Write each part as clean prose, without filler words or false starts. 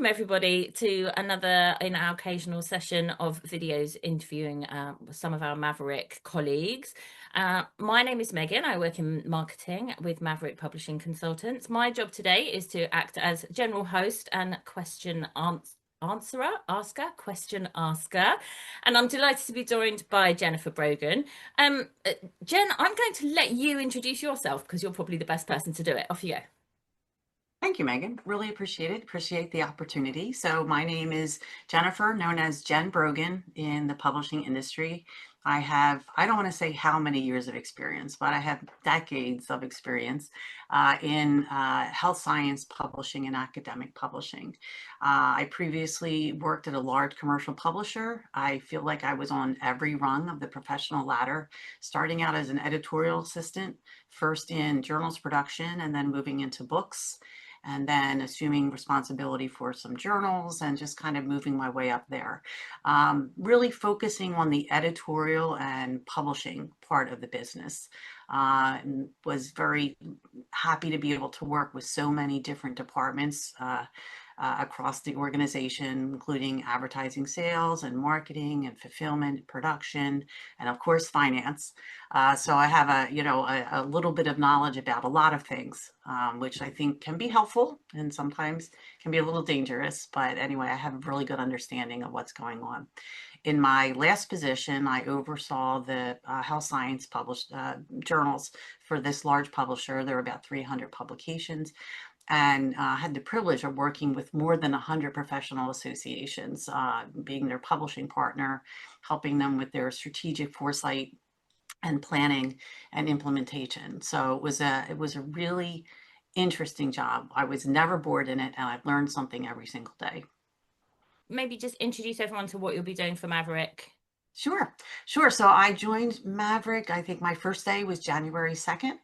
welcome everybody to another in our occasional session of videos interviewing some of our Maverick colleagues. My name is Megan. I work in marketing with Maverick Publishing Consultants. My job today is to act as general host and question asker, and I'm delighted to be joined by Jennifer Brogan. Jen, I'm going to let you introduce yourself because you're probably the best person to do it. Off you go. Thank you, Megan. Really appreciate it. Appreciate the opportunity. So my name is Jennifer, known as Jenn Brogan in the publishing industry. I don't want to say how many years of experience, but I have decades of experience in health science publishing and academic publishing. I previously worked at a large commercial publisher. I feel like I was on every rung of the professional ladder, starting out as an editorial assistant, first in journals production and then moving into books, and then assuming responsibility for some journals and just kind of moving my way up there. Really focusing on the editorial and publishing part of the business. And was very happy to be able to work with so many different departments across the organization, including advertising, sales, and marketing, and fulfillment, production, and of course, finance. So I have a little bit of knowledge about a lot of things, which I think can be helpful and sometimes can be a little dangerous. But anyway, I have a really good understanding of what's going on. In my last position, I oversaw the health science published journals for this large publisher. There were about 300 publications, and had the privilege of working with more than 100 professional associations, being their publishing partner, helping them with their strategic foresight and planning and implementation. So it was a really interesting job. I was never bored in it, and I learned something every single day. Maybe just introduce everyone to what you'll be doing for Maverick. Sure. So I joined Maverick. I think my first day was January 2nd.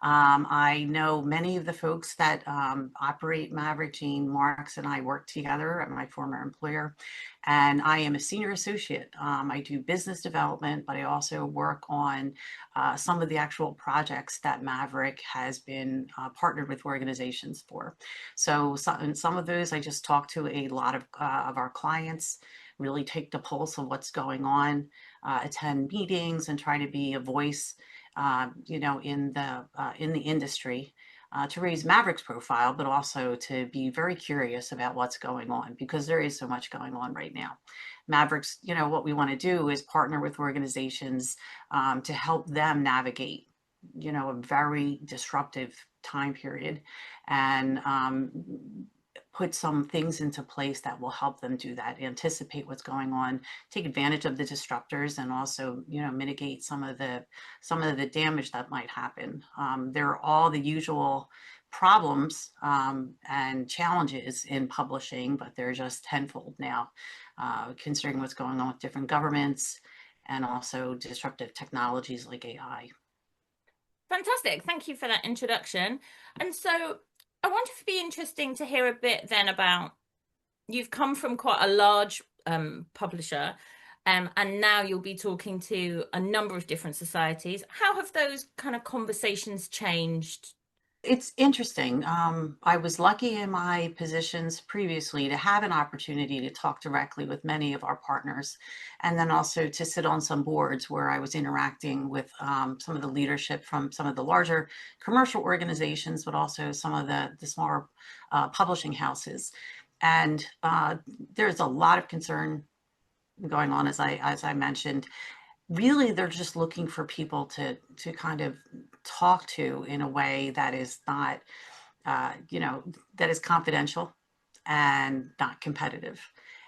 I know many of the folks that operate Maverick. Jean Marks and I work together at my former employer, and I am a senior associate. I do business development, but I also work on some of the actual projects that Maverick has been partnered with organizations for. So in some of those, I just talk to a lot of our clients, really take the pulse of what's going on, attend meetings, and try to be a voice in the industry to raise Maverick's profile, but also to be very curious about what's going on, because there is so much going on right now. Maverick's, what we want to do is partner with organizations to help them navigate, a very disruptive time period, and put some things into place that will help them do that, anticipate what's going on, take advantage of the disruptors, and also, mitigate some of the damage that might happen. There are all the usual problems and challenges in publishing, but they're just tenfold now, considering what's going on with different governments and also disruptive technologies like AI. Fantastic. Thank you for that introduction. And so I want it to be interesting to hear a bit then about, you've come from quite a large publisher, and now you'll be talking to a number of different societies. How have those kind of conversations changed? It's interesting. I was lucky in my positions previously to have an opportunity to talk directly with many of our partners, and then also to sit on some boards where I was interacting with some of the leadership from some of the larger commercial organizations, but also some of the smaller publishing houses. And there's a lot of concern going on, as I mentioned. Really, they're just looking for people to kind of talk to in a way that is not, that is confidential and not competitive.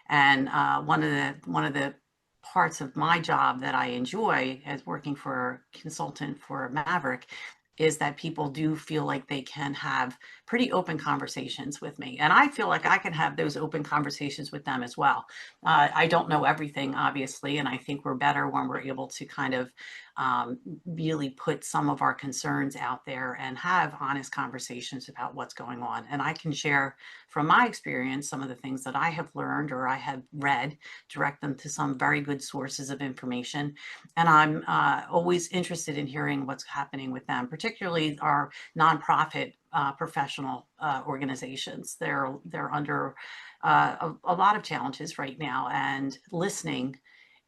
And one of the parts of my job that I enjoy as working for a consultant for Maverick is that people do feel like they can have pretty open conversations with me. And I feel like I can have those open conversations with them as well. I don't know everything, obviously, and I think we're better when we're able to kind of really put some of our concerns out there and have honest conversations about what's going on. And I can share from my experience some of the things that I have learned or I have read, direct them to some very good sources of information. And I'm always interested in hearing what's happening with them, particularly our nonprofit professional organizations. They're under a lot of challenges right now, and listening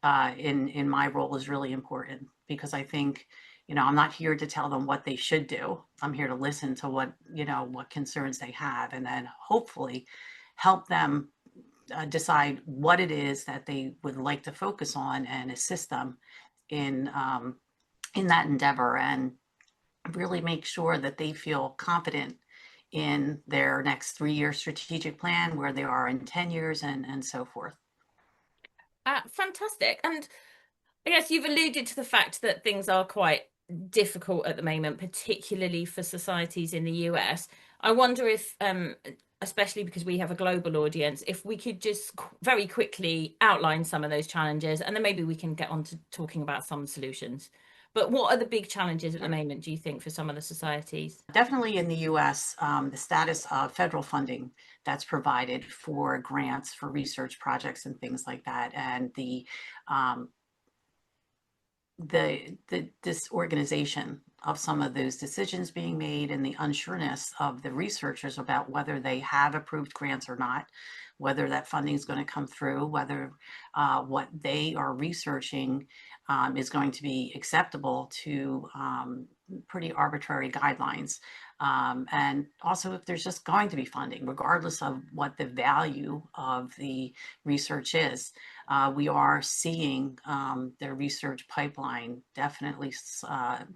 in my role is really important, because I think, I'm not here to tell them what they should do. I'm here to listen to what concerns they have, and then hopefully help them decide what it is that they would like to focus on and assist them in that endeavor, and really make sure that they feel confident in their next 3-year strategic plan, where they are in 10 years, and so forth. Fantastic. And I guess you've alluded to the fact that things are quite difficult at the moment, particularly for societies in the US. I wonder if, especially because we have a global audience, if we could just very quickly outline some of those challenges, and then maybe we can get on to talking about some solutions. But what are the big challenges at the moment, do you think, for some of the societies? Definitely in the US, the status of federal funding that's provided for grants for research projects and things like that, and um, the disorganization of some of those decisions being made, and the unsureness of the researchers about whether they have approved grants or not, whether that funding is going to come through, whether what they are researching is going to be acceptable to pretty arbitrary guidelines. And also, if there's just going to be funding, regardless of what the value of the research is. We are seeing the research pipeline definitely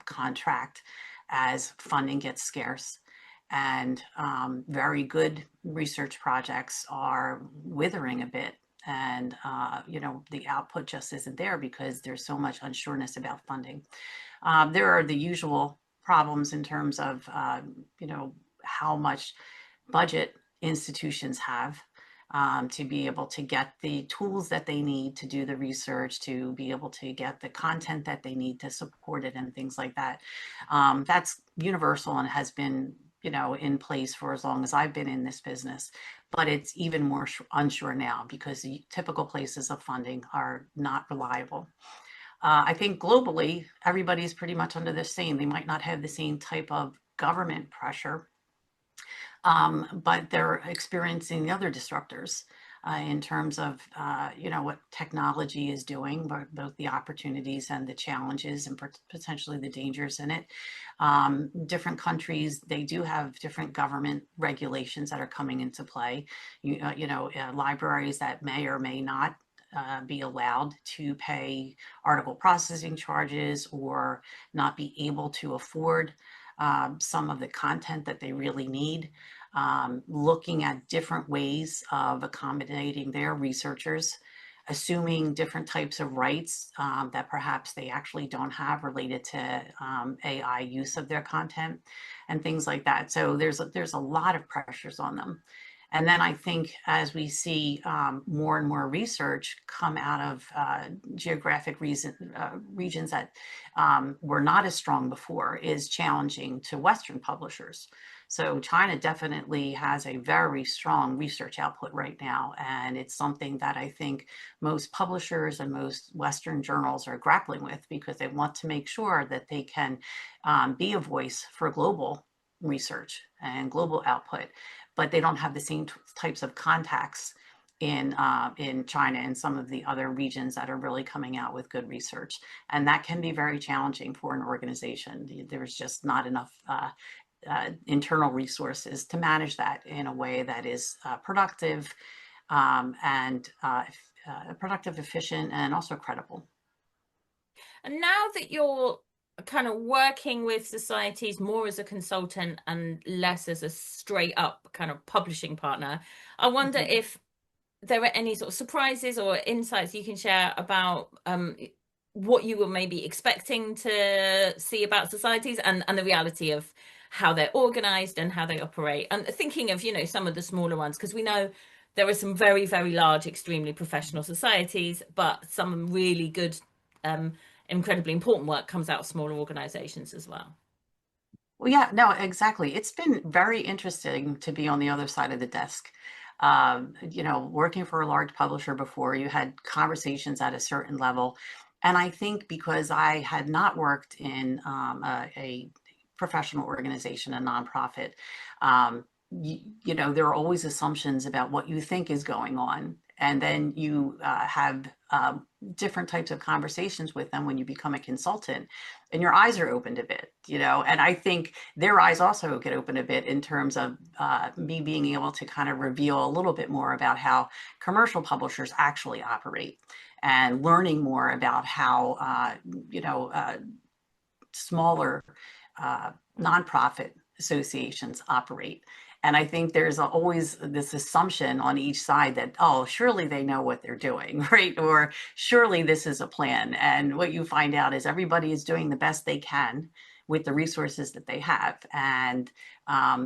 contract as funding gets scarce, and very good research projects are withering a bit. And the output just isn't there because there's so much unsureness about funding. There are the usual problems in terms of how much budget institutions have to be able to get the tools that they need to do the research, to be able to get the content that they need to support it, and things like that. That's universal and has been in place for as long as I've been in this business, but it's even more unsure now because the typical places of funding are not reliable. I think globally, everybody's pretty much under the same. They might not have the same type of government pressure, but they're experiencing the other disruptors in terms of what technology is doing, both the opportunities and the challenges, and potentially the dangers in it. Different countries, they do have different government regulations that are coming into play. Libraries that may or may not be allowed to pay article processing charges, or not be able to afford some of the content that they really need. Looking at different ways of accommodating their researchers, assuming different types of rights that perhaps they actually don't have related to AI use of their content, and things like that. So there's a lot of pressures on them. And then I think as we see more and more research come out of geographic regions that were not as strong before, is challenging to Western publishers. So China definitely has a very strong research output right now, and it's something that I think most publishers and most Western journals are grappling with, because they want to make sure that they can be a voice for global research and global output, but they don't have the same types of contacts in China and some of the other regions that are really coming out with good research. And that can be very challenging for an organization. There's just not enough internal resources to manage that in a way that is productive, efficient, and also credible. And now that you're kind of working with societies more as a consultant and less as a straight up kind of publishing partner, I wonder Mhm. if there are any sort of surprises or insights you can share about what you were maybe expecting to see about societies, and the reality of how they're organized and how they operate. And thinking of, some of the smaller ones, because we know there are some very, very large, extremely professional societies, but some really good um, incredibly important work comes out of smaller organizations as well. Well, yeah, no, exactly. It's been very interesting to be on the other side of the desk. Working for a large publisher before, you had conversations at a certain level. And I think because I had not worked in a professional organization, a nonprofit, there are always assumptions about what you think is going on. And then you have different types of conversations with them when you become a consultant, and your eyes are opened a bit, and I think their eyes also get opened a bit in terms of me being able to kind of reveal a little bit more about how commercial publishers actually operate, and learning more about how, smaller nonprofit associations operate. And I think there's always this assumption on each side that, oh, surely they know what they're doing, right? Or surely this is a plan. And what you find out is everybody is doing the best they can with the resources that they have. And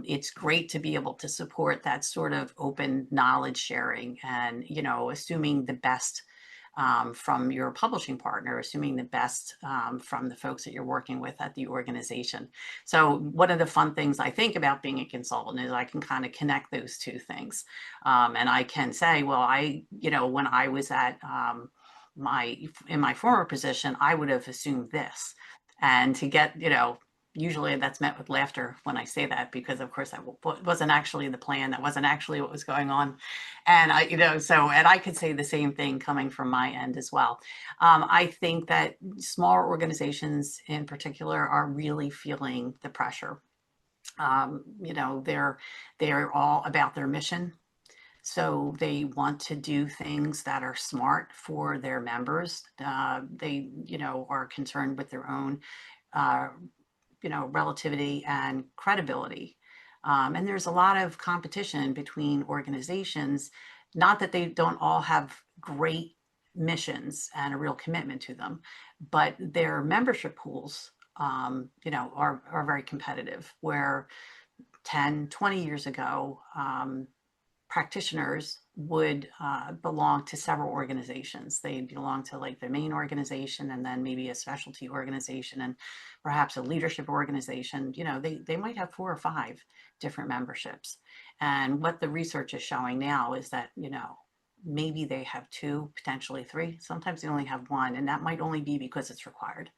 it's great to be able to support that sort of open knowledge sharing and, assuming the best from your publishing partner, assuming the best from the folks that you're working with at the organization. So one of the fun things I think about being a consultant is I can kind of connect those two things. And I can say, well, when I was at in my former position, I would have assumed this. And to get, usually that's met with laughter when I say that, because of course that wasn't actually the plan. That wasn't actually what was going on. And and I could say the same thing coming from my end as well. I think that smaller organizations in particular are really feeling the pressure. They're all about their mission. So they want to do things that are smart for their members. They, are concerned with their own relativity and credibility. And there's a lot of competition between organizations, not that they don't all have great missions and a real commitment to them, but their membership pools, are very competitive, where 10, 20 years ago, practitioners would belong to several organizations. They belong to like the main organization, and then maybe a specialty organization, and perhaps a leadership organization. They might have 4 or 5 different memberships. And what the research is showing now is that, maybe they have 2, potentially 3. Sometimes they only have 1, and that might only be because it's required.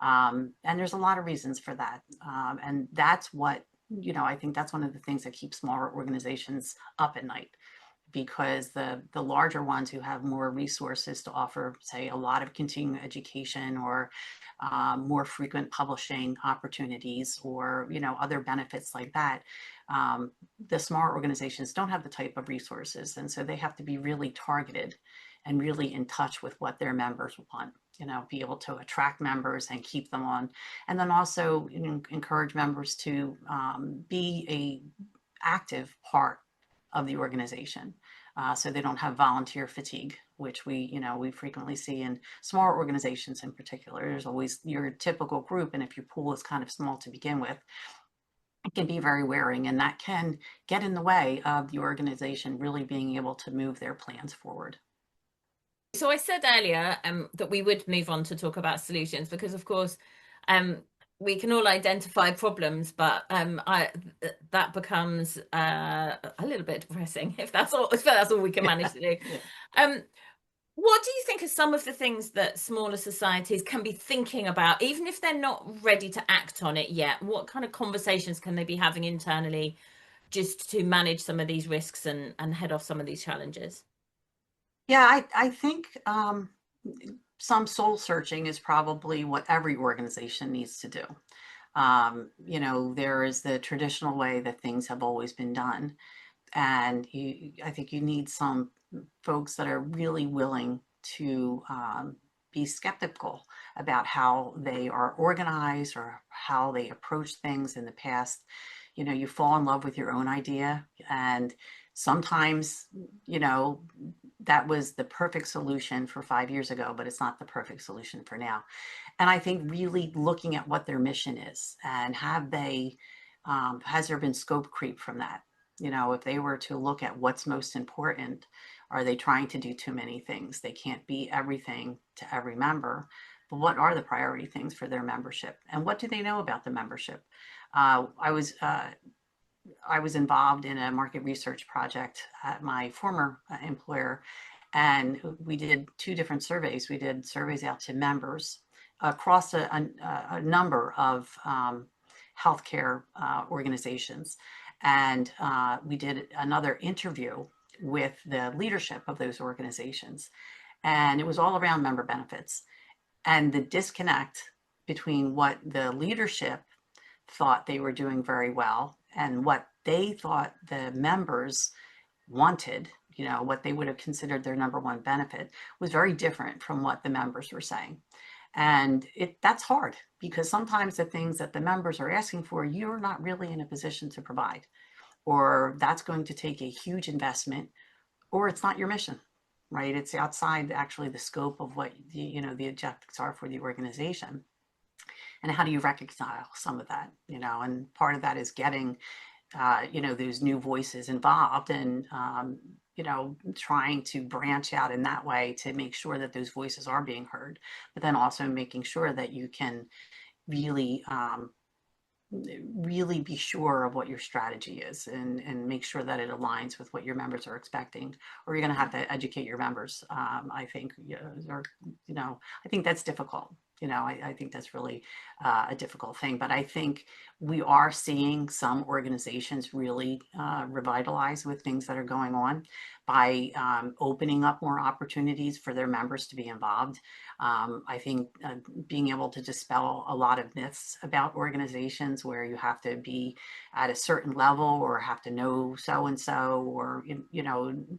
And there's a lot of reasons for that. And that's what I think that's one of the things that keeps smaller organizations up at night, because the larger ones who have more resources to offer, say, a lot of continuing education, or more frequent publishing opportunities, or other benefits like that, the smaller organizations don't have the type of resources, and so they have to be really targeted and really in touch with what their members want. Be able to attract members and keep them on, and then also encourage members to be a active part of the organization, so they don't have volunteer fatigue, which we frequently see in smaller organizations in particular. There's always your typical group, and if your pool is kind of small to begin with, it can be very wearing, and that can get in the way of the organization really being able to move their plans forward. So I said earlier that we would move on to talk about solutions, because of course we can all identify problems, but that becomes a little bit depressing if that's all we can manage to do. Yeah. What do you think are some of the things that smaller societies can be thinking about, even if they're not ready to act on it yet? What kind of conversations can they be having internally just to manage some of these risks and head off some of these challenges? Yeah, I think some soul searching is probably what every organization needs to do. There is the traditional way that things have always been done. And I think you need some folks that are really willing to be skeptical about how they are organized or how they approach things in the past. You fall in love with your own idea, and sometimes, that was the perfect solution for 5 years ago, but it's not the perfect solution for now. And I think really looking at what their mission is, and has there been scope creep from that? If they were to look at what's most important, are they trying to do too many things? They can't be everything to every member. what are the priority things for their membership, and what do they know about the membership? I was involved in a market research project at my former employer, and we did two different surveys. We did surveys out to members across a number of healthcare organizations, and we did another interview with the leadership of those organizations, and it was all around member benefits and the disconnect between what the leadership thought they were doing very well and what they thought the members wanted, what they would have considered their number one benefit, was very different from what the members were saying. And that's hard, because sometimes the things that the members are asking for, you're not really in a position to provide, or that's going to take a huge investment, or it's not your mission, right? It's outside actually the scope of what the objectives are for the organization. And how do you reconcile some of that? And part of that is getting those new voices involved, and trying to branch out in that way to make sure that those voices are being heard, but then also making sure that you can really really be sure of what your strategy is, and make sure that it aligns with what your members are expecting, or you're going to have to educate your members. I think, I think that's difficult. I think that's really a difficult thing. But I think we are seeing some organizations really revitalize with things that are going on by opening up more opportunities for their members to be involved. I think being able to dispel a lot of myths about organizations where you have to be at a certain level or have to know so-and-so, or,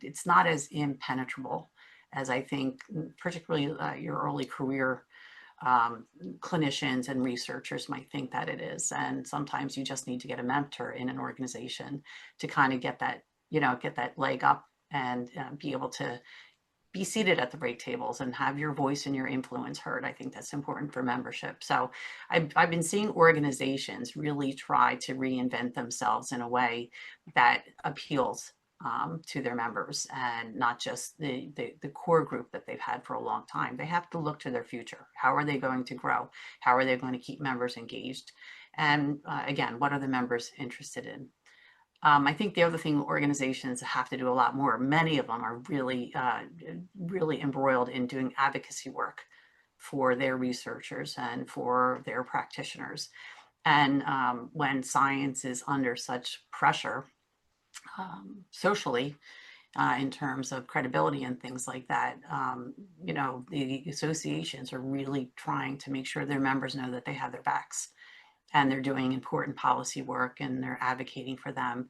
it's not as impenetrable as I think, particularly your early career clinicians and researchers might think that it is. And sometimes you just need to get a mentor in an organization to kind of get that leg up, and be able to be seated at the right tables and have your voice and your influence heard. I think that's important for membership. So I've been seeing organizations really try to reinvent themselves in a way that appeals to their members, and not just the core group that they've had for a long time. They have to look to their future. How are they going to grow? How are they going to keep members engaged? And again, what are the members interested in? I think the other thing organizations have to do a lot more, many of them are really, really embroiled in doing advocacy work for their researchers and for their practitioners. And when science is under such pressure, socially, in terms of credibility and things like that, the associations are really trying to make sure their members know that they have their backs, and they're doing important policy work, and they're advocating for them.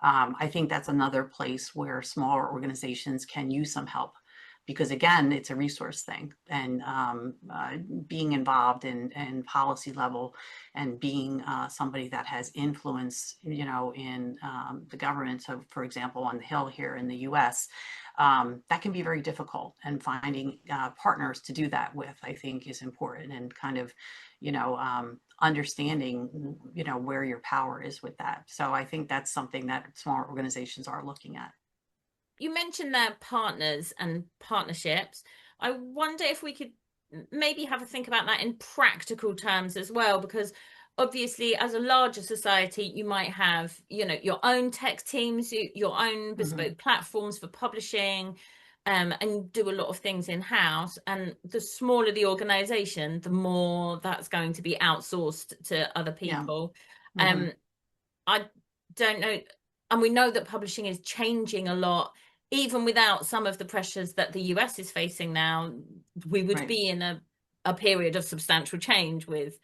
I think that's another place where smaller organizations can use some help, because again, it's a resource thing, and being involved in policy level, and being somebody that has influence, in the government. So, for example, on the Hill here in the U.S., that can be very difficult, and finding partners to do that with, I think, is important, and kind of, understanding, where your power is with that. So I think that's something that smaller organizations are looking at. You mentioned their partners and partnerships. I wonder if we could maybe have a think about that in practical terms as well, because obviously as a larger society, you might have, your own tech teams, your own bespoke platforms for publishing, and do a lot of things in-house. And the smaller the organization, the more that's going to be outsourced to other people. Yeah. I don't know. And we know that publishing is changing a lot, even without some of the pressures that the US is facing now. We would be in a period of substantial change with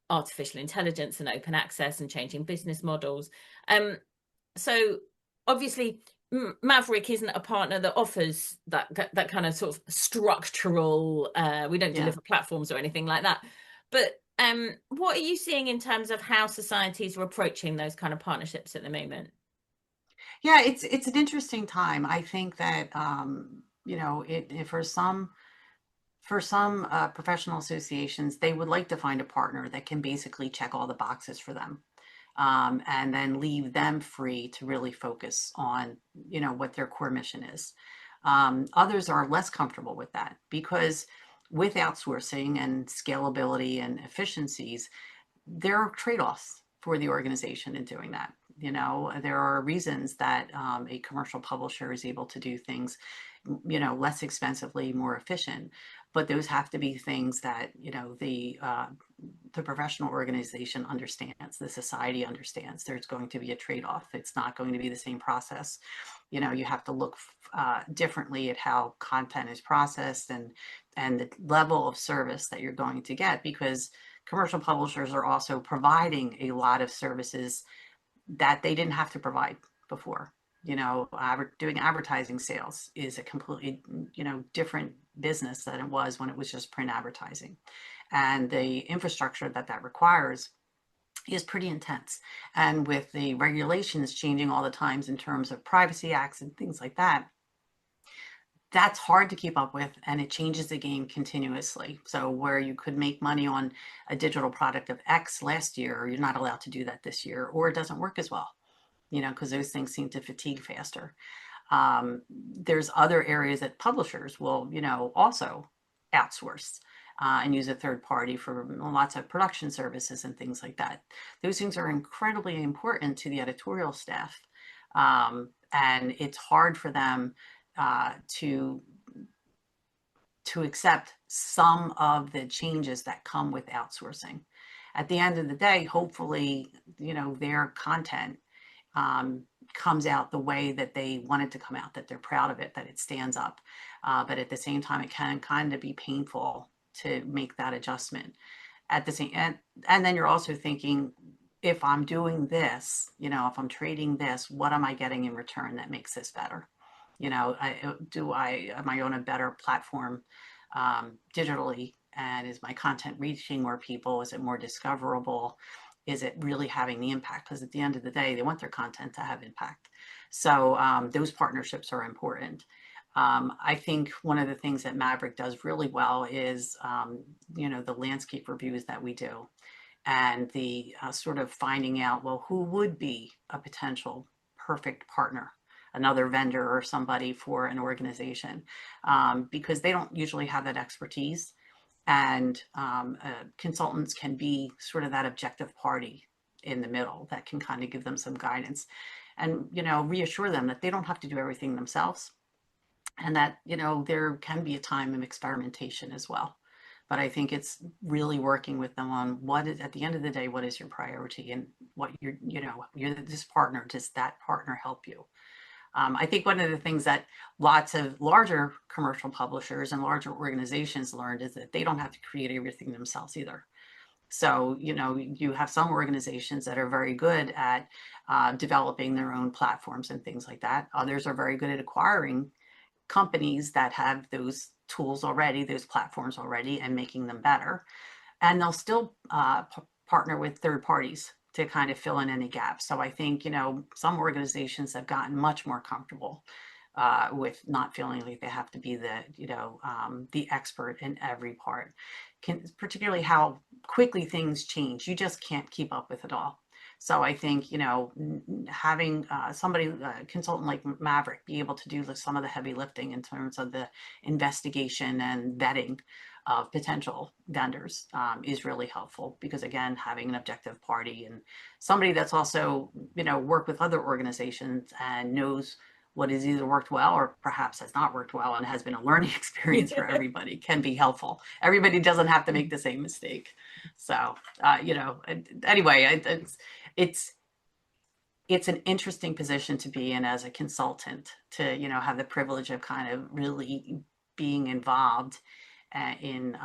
artificial intelligence and open access and changing business models. So obviously, Maverick isn't a partner that offers that kind of sort of structural, we don't deliver platforms or anything like that. But what are you seeing in terms of how societies are approaching those kind of partnerships at the moment? Yeah, it's an interesting time. I think that for some professional associations, they would like to find a partner that can basically check all the boxes for them, and then leave them free to really focus on what their core mission is. Others are less comfortable with that, because with outsourcing and scalability and efficiencies, there are trade-offs for the organization in doing that. You know, there are reasons that a commercial publisher is able to do things, you know, less expensively, more efficient. But those have to be things that, you know, the professional organization understands, the society understands. There's going to be a trade-off. It's not going to be the same process. You know, you have to look differently at how content is processed and the level of service that you're going to get, because commercial publishers are also providing a lot of services that they didn't have to provide before. You know, doing advertising sales is a completely, you know, different business than it was when it was just print advertising. And the infrastructure that requires is pretty intense. And with the regulations changing all the times in terms of privacy acts and things like that, that's hard to keep up with, and it changes the game continuously. So where you could make money on a digital product of X last year, you're not allowed to do that this year, or it doesn't work as well, you know, because those things seem to fatigue faster. There's other areas that publishers will, you know, also outsource and use a third party for lots of production services and things like that. Those things are incredibly important to the editorial staff. And it's hard for them to accept some of the changes that come with outsourcing. At the end of the day, hopefully, you know, their content comes out the way that they want it to come out, that they're proud of it, that it stands up. But at the same time, it can kind of be painful to make that adjustment. At the same, and then you're also thinking, if I'm doing this, you know, if I'm trading this, what am I getting in return that makes this better? You know, am I on a better platform digitally? And is my content reaching more people? Is it more discoverable? Is it really having the impact? Because at the end of the day, they want their content to have impact. So those partnerships are important. I think one of the things that Maverick does really well is, you know, the landscape reviews that we do, and the sort of finding out, well, who would be a potential perfect partner, another vendor or somebody for an organization, because they don't usually have that expertise. And consultants can be sort of that objective party in the middle that can kind of give them some guidance and, you know, reassure them that they don't have to do everything themselves, and that, you know, there can be a time of experimentation as well. But I think it's really working with them on what is, at the end of the day, what is your priority, and what you're, you know, you're this partner, does that partner help you? I think one of the things that lots of larger commercial publishers and larger organizations learned is that they don't have to create everything themselves either. So, you know, you have some organizations that are very good at developing their own platforms and things like that. Others are very good at acquiring companies that have those tools already, those platforms already, and making them better. And they'll still partner with third parties to kind of fill in any gaps. So I think, you know, some organizations have gotten much more comfortable with not feeling like they have to be the, you know, the expert in every part. Particularly how quickly things change. You just can't keep up with it all. So I think, you know, having somebody, a consultant like Maverick, be able to do some of the heavy lifting in terms of the investigation and vetting of potential vendors is really helpful, because again, having an objective party and somebody that's also, you know, worked with other organizations and knows what has either worked well or perhaps has not worked well and has been a learning experience for everybody can be helpful. Everybody doesn't have to make the same mistake. So, you know, anyway, it's an interesting position to be in as a consultant, to, you know, have the privilege of kind of really being involved in,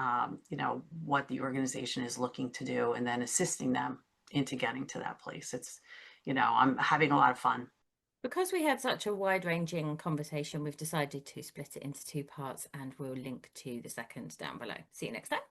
you know, what the organization is looking to do, and then assisting them into getting to that place. It's, you know, I'm having a lot of fun. Because we had such a wide-ranging conversation, we've decided to split it into two parts, and we'll link to the second down below. See you next time.